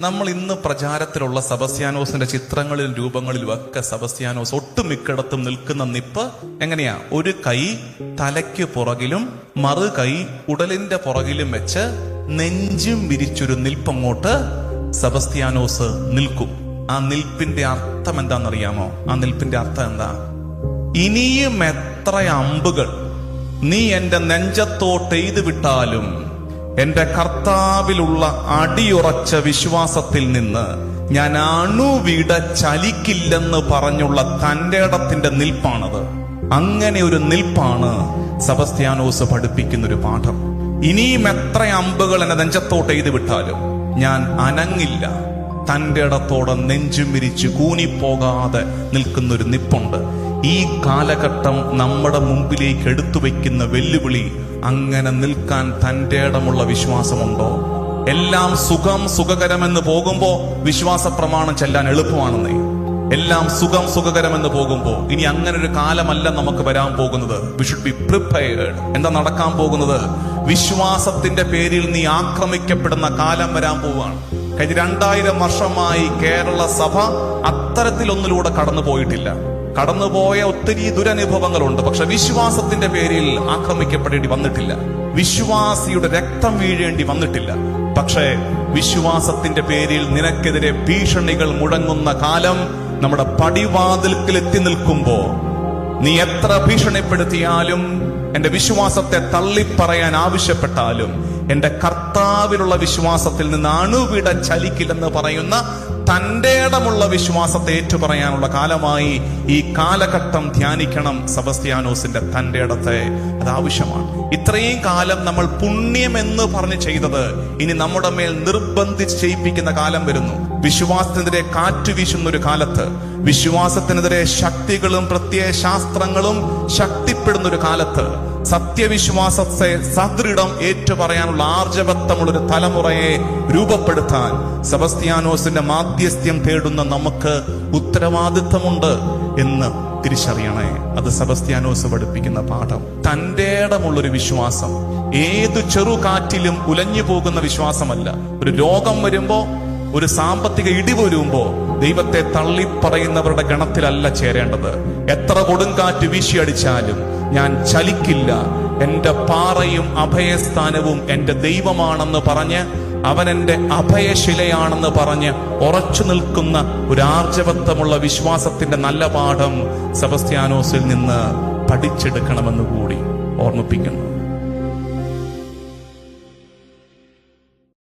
നമ്മൾ ഇന്ന് പ്രചാരത്തിലുള്ള സെബസ്ത്യാനോസിന്റെ ചിത്രങ്ങളിലും രൂപങ്ങളിലും ഒക്കെ സെബസ്ത്യാനോസ് ഒട്ടുമിക്കടത്തും നിൽക്കുന്ന നിപ്പ് എങ്ങനെയാ? ഒരു കൈ തലയ്ക്ക് പുറകിലും മറു കൈ ഉടലിന്റെ പുറകിലും വെച്ച് നെഞ്ചും വിരിച്ചൊരു നിൽപ്പങ്ങോട്ട് സെബസ്ത്യാനോസ് നിൽക്കും. ആ നിൽപ്പിന്റെ അർത്ഥം എന്താണെന്നറിയാമോ? ആ നിൽപ്പിന്റെ അർത്ഥം എന്താ? ഇനിയും എത്ര അമ്പുകൾ നീ എന്റെ നെഞ്ചത്തോട്ട് എയ്തു വിട്ടാലും എന്റെ കർത്താവിലുള്ള അടിയുറച്ച വിശ്വാസത്തിൽ നിന്ന് ഞാൻ അണുവിട ചലിക്കില്ലെന്ന് പറഞ്ഞുള്ള തന്റെ ഇടത്തിന്റെ നിൽപ്പാണത്. അങ്ങനെ ഒരു നിൽപ്പാണ് സെബസ്ത്യാനോസ് പഠിപ്പിക്കുന്ന ഒരു പാഠം. ഇനിയും എത്ര അമ്പുകൾ എന്നെ നെഞ്ചത്തോട്ട് എയ്തു വിട്ടാലും ഞാൻ അനങ്ങില്ല. തന്റെ ഇടത്തോടെ നെഞ്ചും വിരിച്ച് കൂനിപ്പോകാതെ നിൽക്കുന്നൊരു നിപ്പുണ്ട്. ഈ കാലഘട്ടം നമ്മുടെ മുമ്പിലേക്ക് എടുത്തു വയ്ക്കുന്ന വെല്ലുവിളി അങ്ങനെ നിൽക്കാൻ തന്റെ ഇടമുള്ള വിശ്വാസമുണ്ടോ? എല്ലാം സുഖകരമെന്ന് പോകുമ്പോ വിശ്വാസ പ്രമാണം ചെല്ലാൻ എളുപ്പമാണെന്നേ. എല്ലാം സുഖകരമെന്ന് പോകുമ്പോ ഇനി അങ്ങനെ ഒരു കാലമല്ല നമുക്ക് വരാൻ പോകുന്നത്. We should be prepared. എന്താ നടക്കാൻ പോകുന്നത്? വിശ്വാസത്തിന്റെ പേരിൽ നീ ആക്രമിക്കപ്പെടുന്ന കാലം വരാൻ പോവുകയാണ്. കഴിഞ്ഞ 2000 വർഷമായി കേരള സഭ അത്തരത്തിലൊന്നിലൂടെ കടന്നു പോയിട്ടില്ല. കടന്നുപോയ ഒത്തിരി ദുരനുഭവങ്ങളുണ്ട്. പക്ഷെ വിശ്വാസത്തിന്റെ പേരിൽ ആക്രമിക്കപ്പെടേണ്ടി വന്നിട്ടില്ല. വിശ്വാസിയുടെ രക്തം വീഴേണ്ടി വന്നിട്ടില്ല. പക്ഷേ വിശ്വാസത്തിന്റെ പേരിൽ നിനക്കെതിരെ ഭീഷണികൾ മുഴങ്ങുന്ന കാലം നമ്മുടെ പടിവാതിൽക്കൽ എത്തി നിൽക്കുമ്പോ നീ എത്ര ഭീഷണിപ്പെടുത്തിയാലും, എന്റെ വിശ്വാസത്തെ തള്ളിപ്പറയാൻ ആവശ്യപ്പെട്ടാലും, എന്റെ കർത്താവിലുള്ള വിശ്വാസത്തിൽ നിന്ന് അണുവിട ചലിക്കില്ലെന്ന് പറയുന്ന തന്റെ ഇടമുള്ള വിശ്വാസത്തെ ഏറ്റുപറയാനുള്ള കാലമായി ഈ കാലഘട്ടം ധ്യാനിക്കണം. സെബസ്ത്യാനോസിന്റെ തന്റെ ഇടത്തെ അത് ആവശ്യമാണ്. ഇത്രയും കാലം നമ്മൾ പുണ്യം എന്ന് പറഞ്ഞ് ചെയ്തത് ഇനി നമ്മുടെ മേൽ നിർബന്ധിച്ച് ചെയ്യിപ്പിക്കുന്ന കാലം വരുന്നു. വിശ്വാസത്തിനെതിരെ കാറ്റ് വീശുന്ന ഒരു കാലത്ത്, വിശ്വാസത്തിനെതിരെ ശക്തികളും പ്രത്യയശാസ്ത്രങ്ങളും ശക്തിപ്പെടുന്ന ഒരു കാലത്ത്, സത്യവിശ്വാസത്തെ സദൃഢം ഏറ്റുപറയാനുള്ള ആർജവത്വമുള്ളൊരു തലമുറയെ രൂപപ്പെടുത്താൻ സെബസ്ത്യാനോസിന്റെ മാധ്യസ്ഥ്യം തേടുന്ന നമുക്ക് ഉത്തരവാദിത്വമുണ്ട് എന്ന് തിരിച്ചറിയണേ. അത് സെബസ്ത്യാനോസ് പഠിപ്പിക്കുന്ന പാഠം. തന്റെ ഇടമുള്ളൊരു വിശ്വാസം ഏതു ചെറുകാറ്റിലും ഉലഞ്ഞു പോകുന്ന വിശ്വാസമല്ല. ഒരു രോഗം വരുമ്പോ, ഒരു സാമ്പത്തിക ഇടിവ് വരുമ്പോ ദൈവത്തെ തള്ളിപ്പറയുന്നവരുടെ ഗണത്തിലല്ല ചേരേണ്ടത്. എത്ര കൊടുങ്കാറ്റ് വീശിയടിച്ചാലും ഞാൻ ചലിക്കില്ല, എന്റെ പാറയും അഭയസ്ഥാനവും എന്റെ ദൈവമാണെന്ന് പറഞ്ഞ്, അവൻ എന്റെ അഭയശിലയാണെന്ന് പറഞ്ഞ് ഉറച്ചു നിൽക്കുന്ന ഒരു ആർജവത്വമുള്ള വിശ്വാസത്തിന്റെ നല്ല പാഠം സെബസ്ത്യാനോസിൽ നിന്ന് പഠിച്ചെടുക്കണമെന്ന് കൂടി ഓർമ്മിപ്പിക്കുന്നു.